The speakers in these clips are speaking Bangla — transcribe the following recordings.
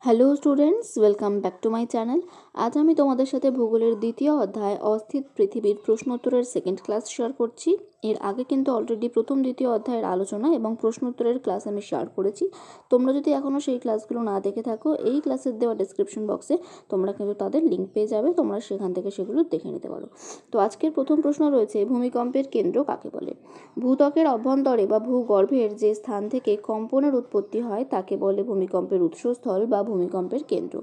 Hello students, welcome back to my channel. আজ আমি তোমাদের সাথে ভূগোলের দ্বিতীয় অধ্যায় অস্থির পৃথিবীর প্রশ্নোত্তরের সেকেন্ড ক্লাস শেয়ার করছি। এর আগে কিন্তু অলরেডি প্রথম দ্বিতীয় অধ্যায়ের আলোচনা এবং প্রশ্নোত্তরের ক্লাস আমি শেয়ার করেছি। তোমরা যদি এখনও সেই ক্লাসগুলো না দেখে থাকো, এই ক্লাসের দেওয়া ডেসক্রিপশন বক্সে তোমরা কিন্তু তাদের লিঙ্ক পেয়ে যাবে, তোমরা সেখান থেকে সেগুলো দেখে নিতে পারো। তো আজকের প্রথম প্রশ্ন রয়েছে, ভূমিকম্পের কেন্দ্র কাকে বলে? ভূত্বকের অভ্যন্তরে বা ভূগর্ভের যে স্থান থেকে কম্পনের উৎপত্তি হয় তাকে বলে ভূমিকম্পের উৎসস্থল বা ভূমিকম্পের কেন্দ্র।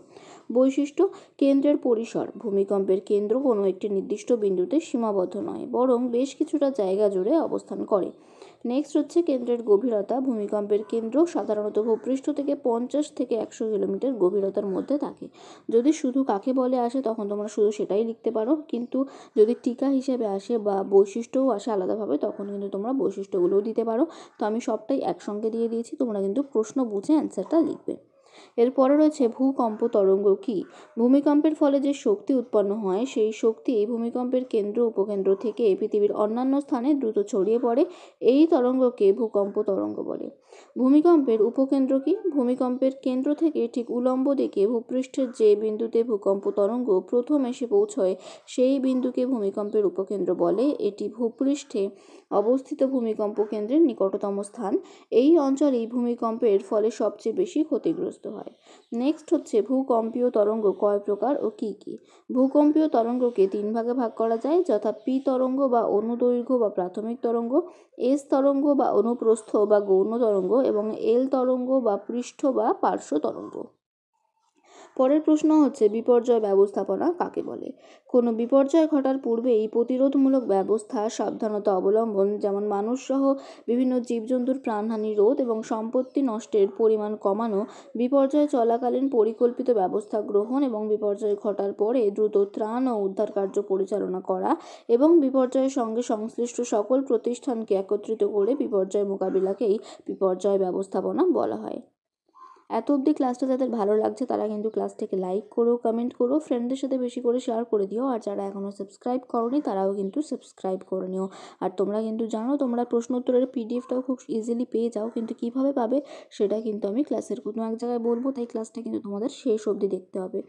বৈশিষ্ট্য: কেন্দ্রের পরিসর। ভূমিকম্পের কেন্দ্র কোনো একটি নির্দিষ্ট বিন্দুতে সীমাবদ্ধ নয়, বরং বেশ কিছুটা জায়গা জুড়ে অবস্থান করে। নেক্সট হচ্ছে কেন্দ্রের গভীরতা। ভূমিকম্পের কেন্দ্র সাধারণত ভূপৃষ্ঠ থেকে 50 থেকে 100 কিলোমিটার গভীরতার মধ্যে থাকে। যদি শুধু কাকে বলে আসে তখন তোমরা শুধু সেটাই লিখতে পারো, কিন্তু যদি টিকা হিসেবে আসে বা বৈশিষ্ট্যও আসে আলাদাভাবে তখন কিন্তু তোমরা বৈশিষ্ট্যগুলোও দিতে পারো। তো আমি সবটাই একসঙ্গে দিয়ে দিয়েছি, তোমরা কিন্তু প্রশ্ন বুঝে অ্যান্সারটা লিখবে। এরপরে রয়েছে ভূকম্প তরঙ্গ কি? ভূমিকম্পের ফলে যে শক্তি উৎপন্ন হয় সেই শক্তি ভূমিকম্পের কেন্দ্র উপকেন্দ্র থেকে পৃথিবীর অন্যান্য স্থানে দ্রুত ছড়িয়ে পড়ে। এই তরঙ্গকে ভূকম্প তরঙ্গ বলে। ভূমিকম্পের উপকেন্দ্র কি? ভূমিকম্পের কেন্দ্র থেকে ঠিক উলম্ব দিকে ভূপৃষ্ঠের যে বিন্দুতে ভূকম্প তরঙ্গ প্রথম এসে পৌঁছয় সেই বিন্দুকে ভূমিকম্পের উপকেন্দ্র বলে। এটি ভূপৃষ্ঠে অবস্থিত ভূমিকম্প কেন্দ্রের নিকটতম স্থান। এই অঞ্চলেই ভূমিকম্পের ফলে সবচেয়ে বেশি ক্ষতিগ্রস্ত হয়। নেক্সট হচ্ছে ভূকম্পীয় তরঙ্গ কয় প্রকার ও কি কি? ভূকম্পীয় তরঙ্গকে 3 ভাগে ভাগ করা যায়, যথা পি তরঙ্গ বা অনুদৈর্ঘ্য বা প্রাথমিক তরঙ্গ, এস তরঙ্গ বা অনুপ্রস্থ বা গৌণ তরঙ্গ এবং এল তরঙ্গ বা পৃষ্ঠ বা পার্শ্ব তরঙ্গ। পরের প্রশ্ন হচ্ছে, বিপর্যয় ব্যবস্থাপনা কাকে বলে? কোনো বিপর্যয় ঘটার পূর্বেই প্রতিরোধমূলক ব্যবস্থা, সাবধানতা অবলম্বন, যেমন মানুষসহ বিভিন্ন জীবজন্তুর প্রাণহানি রোধ এবং সম্পত্তি নষ্টের পরিমাণ কমানো, বিপর্যয় চলাকালীন পরিকল্পিত ব্যবস্থা গ্রহণ এবং বিপর্যয় ঘটার পরে দ্রুত ত্রাণ ও উদ্ধার কার্য পরিচালনা করা এবং বিপর্যয়ের সঙ্গে সংশ্লিষ্ট সকল প্রতিষ্ঠানকে একত্রিত করে বিপর্যয় মোকাবিলাকেই বিপর্যয় ব্যবস্থাপনা বলা হয়। এত অবধি ক্লাসটা যাদের ভালো লাগছে তারা কিন্তু ক্লাসটাকে লাইক করো, কমেন্ট করো, ফ্রেন্ডদের সাথে বেশি করে শেয়ার করে দিও। আর যারা এখনও সাবস্ক্রাইব করোনি তারাও কিন্তু সাবস্ক্রাইব করে নিও। আর তোমরা কিন্তু জানো তোমরা প্রশ্ন উত্তরের পিডিএফটাও খুব ইজিলি পেয়ে যাও, কিন্তু কিভাবে পাবে সেটা কিন্তু আমি ক্লাসের কোনো এক জায়গায় বলবো, তাই ক্লাসটা কিন্তু তোমাদের শেষ অবধি দেখতে হবে।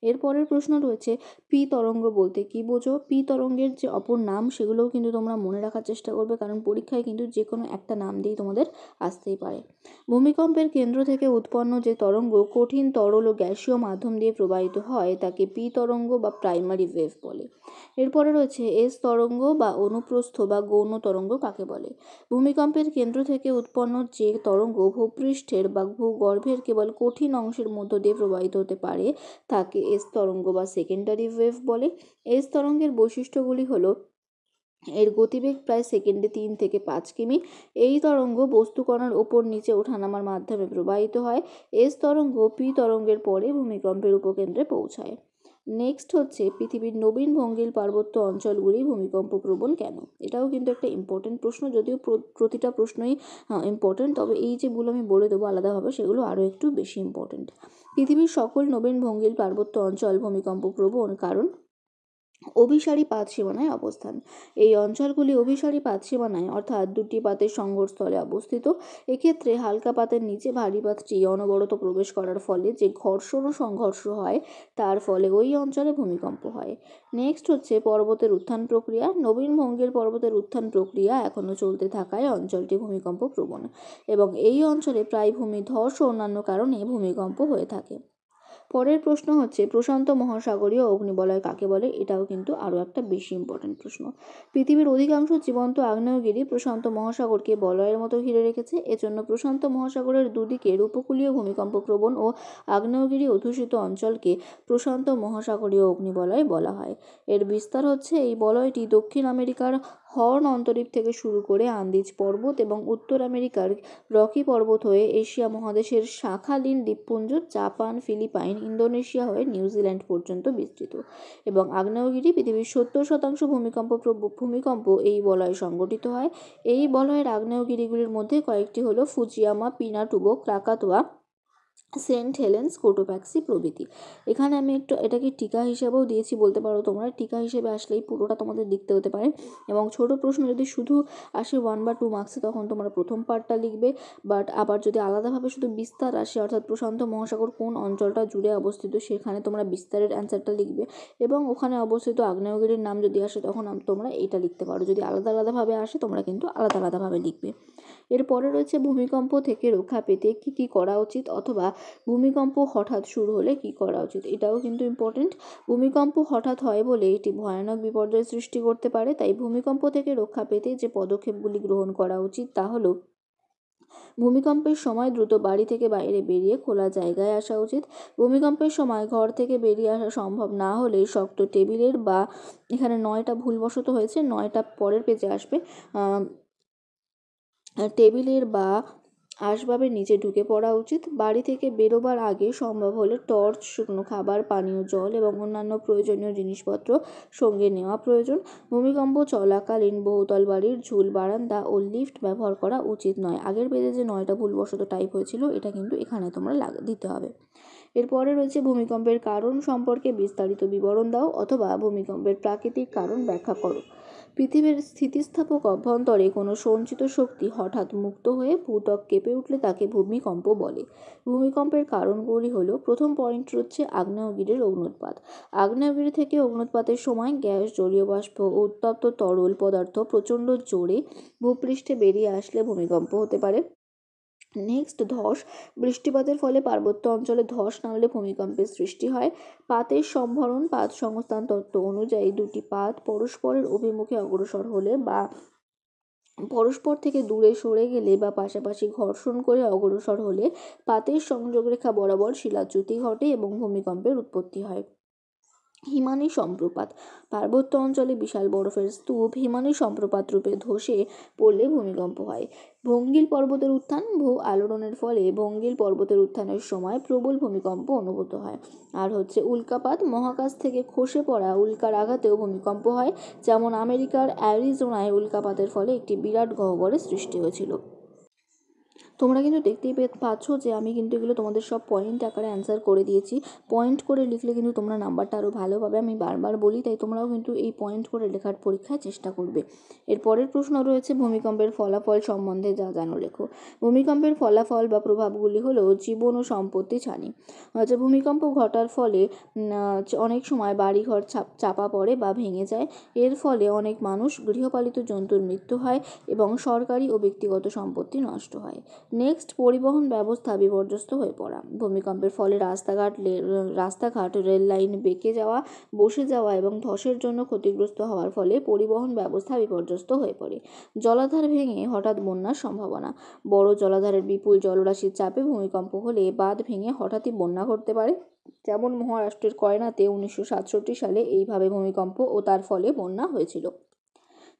এরপরের প্রশ্ন রয়েছে, পি তরঙ্গ বলতে কি বোঝো? পি তরঙ্গের যে অপর নাম সেগুলোও কিন্তু তোমরা মনে রাখার চেষ্টা করবে, কারণ পরীক্ষায় কিন্তু যে কোনো একটা নাম দিয়েই তোমাদের আসতেই পারে। ভূমিকম্পের কেন্দ্র থেকে উৎপন্ন যে তরঙ্গ কঠিন তরল ও গ্যাসীয় মাধ্যম দিয়ে প্রবাহিত হয় তাকে পি তরঙ্গ বা প্রাইমারি ওয়েভ বলে। এরপরে রয়েছে এস তরঙ্গ বা অনুপ্রস্থ বা গৌণ তরঙ্গ কাকে বলে? ভূমিকম্পের কেন্দ্র থেকে উৎপন্ন যে তরঙ্গ ভূপৃষ্ঠের বা ভূগর্ভের কেবল কঠিন অংশের মধ্য দিয়ে প্রবাহিত হতে পারে তাকে এস তরঙ্গ বা সেকেন্ডারি ওয়েভ বলে। এস তরঙ্গের বৈশিষ্ট্যগুলি হলো, এর গতিবেগ প্রায় সেকেন্ডে 3 থেকে 5 কিমি। এই তরঙ্গ বস্তুকণার ওপর নিচে ওঠানামার মাধ্যমে প্রবাহিত হয়। এস তরঙ্গ পি তরঙ্গের পরে ভূমিকম্পের উপকেন্দ্রে পৌঁছায়। নেক্সট হচ্ছে, পৃথিবীর নবীন ভঙ্গিল পার্বত্য অঞ্চলগুলি ভূমিকম্প প্রবণ কেন? এটাও কিন্তু একটা ইম্পর্টেন্ট প্রশ্ন, যদিও প্রতিটা প্রশ্নই ইম্পর্টেন্ট, তবে এই যেগুলো আমি বলে দেবো আলাদাভাবে সেগুলো আরও একটু বেশি ইম্পর্টেন্ট। পৃথিবীর সকল নবীন ভঙ্গিল পার্বত্য অঞ্চল ভূমিকম্প প্রবণ কারণ অভিসারী পাত সীমানায় অবস্থান। এই অঞ্চলগুলি অভিসারী পাত সীমানায় অর্থাৎ দুটি পাতের সংঘর্ষস্থলে অবস্থিত। এক্ষেত্রে হালকা পাতের নিচে ভারী পাতটি অনবরত প্রবেশ করার ফলে যে ঘর্ষণ ও সংঘর্ষ হয় তার ফলে ওই অঞ্চলে ভূমিকম্প হয়। নেক্সট হচ্ছে পর্বতের উত্থান প্রক্রিয়া। নবীন ভঙ্গের পর্বতের উত্থান প্রক্রিয়া এখনও চলতে থাকায় অঞ্চলটি ভূমিকম্প প্রবণ এবং এই অঞ্চলে প্রায় ভূমিধস ও অন্যান্য কারণে ভূমিকম্প হয়ে থাকে। পরের প্রশ্ন হচ্ছে, প্রশান্ত মহাসাগরীয় অগ্নিবলয় কাকে বলে? এটাও কিন্তু আরও একটা বেশি ইম্পর্টেন্ট প্রশ্ন। পৃথিবীর অধিকাংশ জীবন্ত আগ্নেয়গিরি প্রশান্ত মহাসাগরকে বলয়ের মতো ঘিরে রেখেছে। এজন্য প্রশান্ত মহাসাগরের দুদিকের উপকূলীয় ভূমিকম্প প্রবণ ও আগ্নেয়গিরি অধ্যুষিত অঞ্চলকে প্রশান্ত মহাসাগরীয় অগ্নিবলয় বলা হয়। এর বিস্তার হচ্ছে, এই বলয়টি দক্ষিণ আমেরিকার হর্ন অন্তরীপ থেকে শুরু করে আন্দিজ পর্বত এবং উত্তর আমেরিকার রকি পর্বত হয়ে এশিয়া মহাদেশের শাখালিন দ্বীপপুঞ্জ, জাপান, ফিলিপাইন, ইন্দোনেশিয়া হয়ে নিউজিল্যান্ড পর্যন্ত বিস্তৃত এবং আগ্নেয়গিরি পৃথিবীর 70% ভূমিকম্প এই বলয়ে সংঘটিত হয়। এই বলয়ের আগ্নেয়গিরিগুলির মধ্যে কয়েকটি হলো ফুজিয়ামা, পিনাটুবো, ক্রাকাতোয়া, সেন্ট হেলেন্স, কোটোপ্যাক্সি প্রভৃতি। এখানে আমি একটু এটাকে টিকা হিসেবেও দিয়েছি বলতে পারো তোমরা। টিকা হিসেবে আসলেই পুরোটা তোমাদের লিখতে হতে পারে, এবং ছোট প্রশ্ন যদি শুধু আসে 1 বা 2 মার্কসে তখন তোমরা প্রথম পার্টটা লিখবে। বাট আবার যদি আলাদাভাবে শুধু বিস্তার আসে, অর্থাৎ প্রশান্ত মহাসাগর কোন অঞ্চলটা জুড়ে অবস্থিত, সেখানে তোমরা বিস্তারের অ্যান্সারটা লিখবে, এবং ওখানে অবস্থিত আগ্নেয়গিরির নাম যদি আসে তখন তোমরা এটা লিখতে পারো। যদি আলাদা আলাদাভাবে আসে তোমরা কিন্তু আলাদা আলাদাভাবে লিখবে। এরপরে রয়েছে ভূমিকম্প থেকে রক্ষা পেতে কী কী করা উচিত, অথবা ভূমিকম্প হঠাৎ শুরু হলে কী করা উচিত। এটাও কিন্তু ইম্পর্টেন্ট। ভূমিকম্প হঠাৎ হয় বলে এটি ভয়ানক বিপর্যয় সৃষ্টি করতে পারে। তাই ভূমিকম্প থেকে রক্ষা পেতে যে পদক্ষেপগুলি গ্রহণ করা উচিত তা হলো: ভূমিকম্পের সময় দ্রুত বাড়ি থেকে বাইরে বেরিয়ে খোলা জায়গায় আসা উচিত। ভূমিকম্পের সময় ঘর থেকে বেরিয়ে আসা সম্ভব না হলে শক্ত টেবিলের বা, এখানে 9টা ভুলবশত হয়েছে, 9টা পরের পেজে আসবে, টেবিলের বা আসবাবের নিচে ঢুকে পড়া উচিত। বাড়ি থেকে বেরোবার আগে সম্ভব হলে টর্চ, শুকনো খাবার, পানীয় জল এবং অন্যান্য প্রয়োজনীয় জিনিসপত্র সঙ্গে নেওয়া প্রয়োজন। ভূমিকম্প চলাকালীন বহুতল বাড়ির ঝুল, বারান্দা ও লিফট ব্যবহার করা উচিত নয়। আগের পেজে যে 9টা ভুলবশত টাইপ হয়েছিল এটা কিন্তু এখানে তোমরা দিতে হবে। এরপরে রয়েছে ভূমিকম্পের কারণ সম্পর্কে বিস্তারিত বিবরণ দাও, অথবা ভূমিকম্পের প্রাকৃতিক কারণ ব্যাখ্যা করো। পৃথিবীর স্থিতিস্থাপক অভ্যন্তরে কোনো সঞ্চিত শক্তি হঠাৎ মুক্ত হয়ে ভূত্বক কেঁপে উঠলে তাকে ভূমিকম্প বলে। ভূমিকম্পের কারণগুলি হলো: প্রথম পয়েন্ট হচ্ছে আগ্নেয়গিরির অগ্ন্যুৎপাত। আগ্নেয়গিরি থেকে অগ্ন্যুৎপাতের সময় গ্যাস, জলীয় বাষ্প ও উত্তপ্ত তরল পদার্থ প্রচণ্ড জোরে ভূপৃষ্ঠে বেরিয়ে আসলে ভূমিকম্প হতে পারে। নেক্সট, ধস। বৃষ্টিপাতের ফলে পার্বত্য অঞ্চলে ধস নামলে ভূমিকম্পের সৃষ্টি হয়। পাতের সম্ভরণ। পাত সংস্থান তত্ত্ব অনুযায়ী দুটি পাত পরস্পরের অভিমুখে অগ্রসর হলে বা পরস্পর থেকে দূরে সরে গেলে বা পাশাপাশি ঘর্ষণ করে অগ্রসর হলে পাতের সংযোগরেখা বরাবর শিলাচ্যুতি ঘটে এবং ভূমিকম্পের উৎপত্তি হয়। হিমানী সম্প্রপাত। পার্বত্য অঞ্চলে বিশাল বরফের স্তূপ হিমানী সম্প্রপাত রূপে ধসে পড়লে ভূমিকম্প হয়। ভঙ্গিল পর্বতের উত্থান। ভূ আলোড়নের ফলে ভঙ্গিল পর্বতের উত্থানের সময় প্রবল ভূমিকম্প অনুভূত হয়। আর হচ্ছে উল্কাপাত। মহাকাশ থেকে খসে পড়া উল্কার আঘাতেও ভূমিকম্প হয়, যেমন আমেরিকার অ্যারিজোনায় উল্কাপাতের ফলে একটি বিরাট গহ্বরের সৃষ্টি হয়েছিল। তোমরা কিন্তু দেখতেই পাচ্ছ যে আমি কিন্তু এগুলো তোমাদের সব পয়েন্ট আকারে অ্যান্সার করে দিয়েছি। পয়েন্ট করে লিখলে কিন্তু তোমরা নাম্বারটা আরও ভালো পাবে, আমি বারবার বলি, তাই তোমরাও কিন্তু এই পয়েন্ট করে লেখার পরীক্ষায় চেষ্টা করবে। এর পরের প্রশ্ন রয়েছে ভূমিকম্পের ফলাফল সম্বন্ধে যা জানো লেখো। ভূমিকম্পের ফলাফল বা প্রভাবগুলি হলো জীবন ও সম্পত্তি হানি। যে ভূমিকম্প ঘটার ফলে অনেক সময় বাড়িঘর চাপা পড়ে বা ভেঙে যায়। এর ফলে অনেক মানুষ, গৃহপালিত জন্তুর মৃত্যু হয় এবং সরকারি ও ব্যক্তিগত সম্পত্তি নষ্ট হয়। নেক্সট, পরিবহন ব্যবস্থা বিপর্যস্ত হয়ে পড়া। ভূমিকম্পের ফলে রাস্তাঘাট, রেল লাইন বেঁকে যাওয়া, বসে যাওয়া এবং ধসের জন্য ক্ষতিগ্রস্ত হওয়ার ফলে পরিবহন ব্যবস্থা বিপর্যস্ত হয়ে পড়ে। জলাধার ভেঙে হঠাৎ বন্যার সম্ভাবনা। বড় জলাধারের বিপুল জলরাশির চাপে ভূমিকম্প হলে বাঁধ ভেঙে হঠাৎই বন্যা ঘটতে পারে, যেমন মহারাষ্ট্রের কয়নাতে 1967 সালে এইভাবে ভূমিকম্প ও তার ফলে বন্যা হয়েছিল।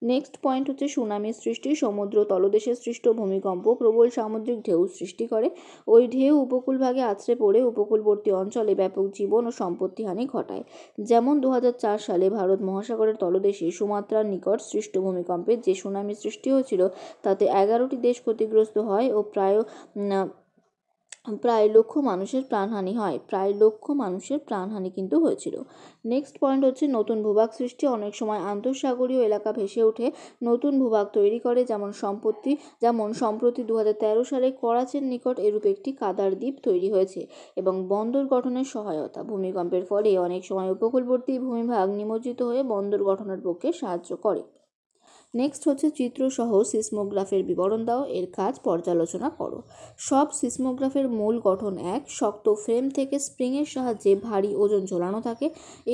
নেক্সট পয়েন্ট হচ্ছে সুনামির সৃষ্টি। সমুদ্র তলদেশে সৃষ্ট ভূমিকম্প প্রবল সামুদ্রিক ঢেউ সৃষ্টি করে। ওই ঢেউ উপকূলভাগে আছড়ে পড়ে উপকূলবর্তী অঞ্চলে ব্যাপক জীবন ও সম্পত্তিহানি ঘটায়, যেমন 2004 সালে ভারত মহাসাগরের তলদেশে সুমাত্রার নিকট সৃষ্ট ভূমিকম্পে যে সুনামি সৃষ্টি হয়েছিল তাতে 11টি দেশ ক্ষতিগ্রস্ত হয় ও প্রায় লক্ষ মানুষের প্রাণহানি কিন্তু হয়েছিল। নেক্সট পয়েন্ট হচ্ছে নতুন ভূভাগ সৃষ্টি। অনেক সময় আন্তঃসাগরীয় এলাকা ভেসে উঠে নতুন ভূভাগ তৈরি করে, যেমন সম্প্রতি 2013 সালে করাচির নিকট এরূপ একটি কাদার দ্বীপ তৈরি হয়েছে এবং বন্দর গঠনের সহায়তা। ভূমিকম্পের ফলে অনেক সময় উপকূলবর্তী ভূমিভাগ নিমজ্জিত হয়ে বন্দর গঠনের পক্ষে সাহায্য করে। নেক্সট হচ্ছে চিত্রসহ সিসমোগ্রাফের বিবরণ দাও, এর কাজ পর্যালোচনা করো। সব সিসমোগ্রাফের মূল গঠন এক। শক্ত ফ্রেম থেকে স্প্রিংয়ের সাহায্যে ভারী ওজন ঝোলানো থাকে,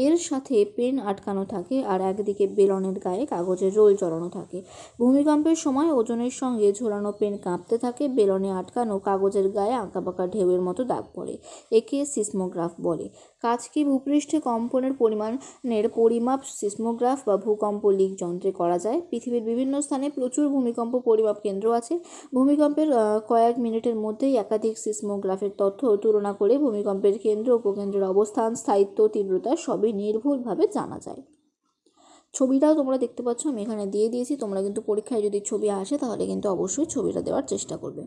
এর সাথে পেন আটকানো থাকে আর একদিকে বেলনের গায়ে কাগজের রোল চড়ানো থাকে। ভূমিকম্পের সময় ওজনের সঙ্গে ঝোলানো পেন কাঁপতে থাকে, বেলনে আটকানো কাগজের গায়ে আঁকাবাঁকা ঢেউয়ের মতো দাগ পড়ে। একে সিসমোগ্রাফ বলে। কাজ কি? ভূপৃষ্ঠে কম্পনের পরিমাণের পরিমাপ সিসমোগ্রাফ বা ভূকম্প লিক যন্ত্রে করা যায়। পৃথিবীর বিভিন্ন স্থানে প্রচুর ভূমিকম্প পরিমাপ কেন্দ্র আছে। ভূমিকম্পের কয়েক মিনিটের মধ্যেই একাধিক সিসমোগ্রাফের তথ্য তুলনা করে ভূমিকম্পের কেন্দ্র উপকেন্দ্রের অবস্থান, স্থায়িত্ব, তীব্রতা সবই নির্ভুলভাবে জানা যায়। ছবিটাও তোমরা দেখতে পাচ্ছ, আমি এখানে দিয়ে দিয়েছি। তোমরা কিন্তু পরীক্ষায় যদি ছবি আসে তাহলে কিন্তু অবশ্যই ছবিটা দেওয়ার চেষ্টা করবে।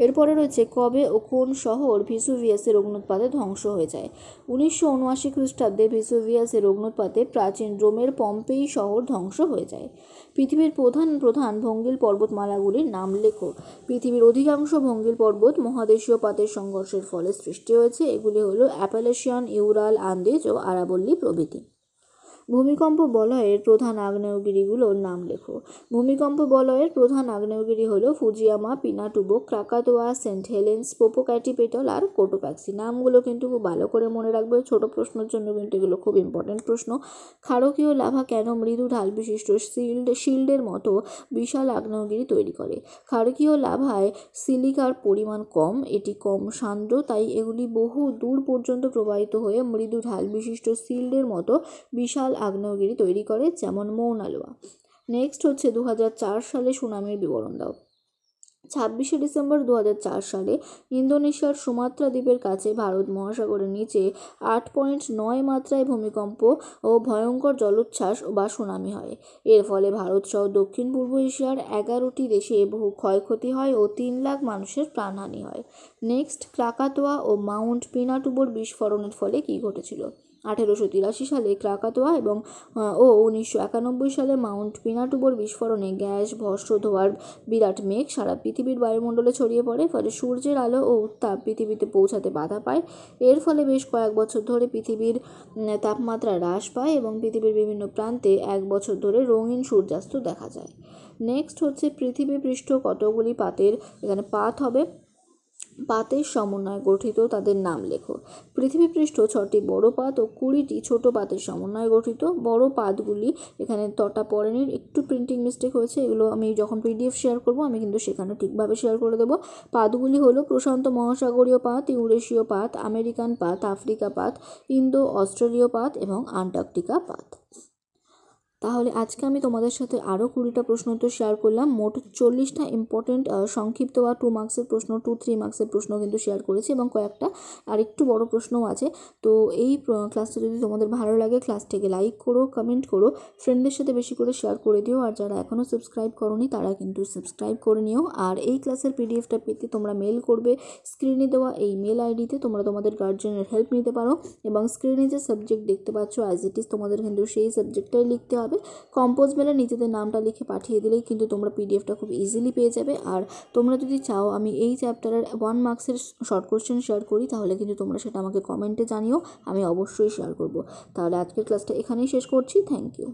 এরপরে রয়েছে কবে ও কোন শহর ভেসুভিয়াসের অগ্নুৎপাতে ধ্বংস হয়ে যায়? 1979 খ্রিস্টাব্দে ভেসুভিয়াসের অগ্নুৎপাতে প্রাচীন রোমের পম্পেই শহর ধ্বংস হয়ে যায়। পৃথিবীর প্রধান প্রধান ভঙ্গিল পর্বতমালাগুলির নাম লেখো। পৃথিবীর অধিকাংশ ভঙ্গিল পর্বত মহাদেশীয় পাতের সংঘর্ষের ফলে সৃষ্টি হয়েছে। এগুলি হলো অ্যাপালেশিয়ান, ইউরাল, আন্দেজ ও আরাবল্লী প্রভৃতি। ভূমিকম্প বলয়ের প্রধান আগ্নেয়গিরিগুলোর নাম লেখো। ভূমিকম্প বলয়ের প্রধান আগ্নেয়গিরি হলো ফুজিয়ামা, পিনাটুবো, ক্রাকাতোয়া, সেন্ট হেলেন্স, পোপোক্যাটিপেটল আর কোটোপ্যাক্সি। নামগুলো কিন্তু খুব ভালো করে মনে রাখবে, ছোট প্রশ্নের জন্য কিন্তু এগুলো খুব ইম্পর্টেন্ট প্রশ্ন। ক্ষারকীয় লাভা কেন মৃদু ঢাল বিশিষ্ট শিল্ডের মতো বিশাল আগ্নেয়গিরি তৈরি করে? ক্ষারকীয় লাভায় সিলিকার পরিমাণ কম, এটি কম সান্দ্র, তাই এগুলি বহু দূর পর্যন্ত প্রবাহিত হয়ে মৃদু ঢাল বিশিষ্ট শিল্ডের মতো বিশাল আগ্নেয়গিরি তৈরি করে, যেমন মৌনা লোয়া। নেক্সট হচ্ছে 2004 সালে সুনামির বিবরণ দাও। 26শে ডিসেম্বর 2004 সালে ইন্দোনেশিয়ার সুমাত্রা দ্বীপের কাছে ভারত মহাসাগরের নিচে 8.9 মাত্রায় ভূমিকম্প ও ভয়ঙ্কর জলোচ্ছ্বাস বা সুনামি হয়। এর ফলে ভারত সহ দক্ষিণ পূর্ব এশিয়ার 11টি দেশে বহু ক্ষয়ক্ষতি হয় ও 3 লাখ মানুষের প্রাণহানি হয়। নেক্সট, ক্রাকাতোয়া ও মাউন্ট পিনাটুবোর বিস্ফোরণের ফলে কী ঘটেছিল? 1883 সালে ক্রাকাতোয়া এবং 1991 সালে মাউন্ট পিনাটুবোর বিস্ফোরণে গ্যাস ভস্ম ধোঁয়ার বিরাট মেঘ সারা পৃথিবীর বায়ুমণ্ডলে ছড়িয়ে পড়ে। ফলে সূর্যের আলো ও উত্তাপ পৃথিবীতে পৌঁছাতে বাধা পায়। এর ফলে বেশ কয়েক বছর ধরে পৃথিবীর তাপমাত্রা হ্রাস পায় এবং পৃথিবীর বিভিন্ন প্রান্তে 1 বছর ধরে রঙিন সূর্যাস্ত দেখা যায়। নেক্সট হচ্ছে পৃথিবী পৃষ্ঠ কতগুলি পাতের, এখানে পাত হবে, পাতের সমন্বয়ে গঠিত, তাদের নাম লেখো। পৃথিবী পৃষ্ঠ 6টি বড় পাত ও 20টি ছোট পাতের সমন্বয়ে গঠিত। বড় পাতগুলি, এখানে তটা পড়েনি, একটু প্রিন্টিং মিস্টেক হয়েছে, এগুলো আমি যখন পিডিএফ শেয়ার করব আমি কিন্তু সেখানে ঠিকভাবে শেয়ার করে দেবো। পাতগুলি হলো প্রশান্ত মহাসাগরীয় পাত, ইউরেশীয় পাত, আমেরিকান পাত, আফ্রিকা পাত, ইন্দো অস্ট্রেলীয় পাত এবং আন্টার্কটিকা পাত। তাহলে আজকে আমি তোমাদের সাথে আরও 20টা প্রশ্ন উত্তর শেয়ার করলাম। মোট 40টা ইম্পর্টেন্ট সংক্ষিপ্ত বা 2 মার্কসের প্রশ্ন, 2-3 মার্কসের প্রশ্ন কিন্তু শেয়ার করেছি এবং কয়েকটা আর একটু বড় প্রশ্নও আছে। তো এই ক্লাসটা যদি তোমাদের ভালো লাগে, ক্লাসটাকে লাইক করো, কমেন্ট করো, ফ্রেন্ডদের সাথে বেশি করে শেয়ার করে দিও। আর যারা এখনও সাবস্ক্রাইব করোনি তারা কিন্তু সাবস্ক্রাইব করে নিও। আর এই ক্লাসের পিডিএফটা পেতে তোমরা মেল করবে স্ক্রিনে দেওয়া এই মেল আইডিতে। তোমরা তোমাদের গার্জিয়ানের হেল্প নিতে পারো এবং স্ক্রিনে যে সাবজেক্ট দেখতে পাচ্ছ অ্যাজ ইট ইজ তোমাদের কিন্তু সেই সাবজেক্টটাই লিখতে হবে। কম্পোজ মেলে নিজেদের নামটা লিখে পাঠিয়ে দিলেই কিন্তু তোমরা পিডিএফটা খুব ইজিলি পেয়ে যাবে। আর তোমরা যদি চাও আমি এই চ্যাপ্টারের 1 মার্কসের শর্ট কোশ্চেন শেয়ার করি তাহলে কিন্তু তোমরা সেটা আমাকে কমেন্টে জানিও, আমি অবশ্যই শেয়ার করব। তাহলে আজকের ক্লাসটা এখানেই শেষ করছি। Thank you.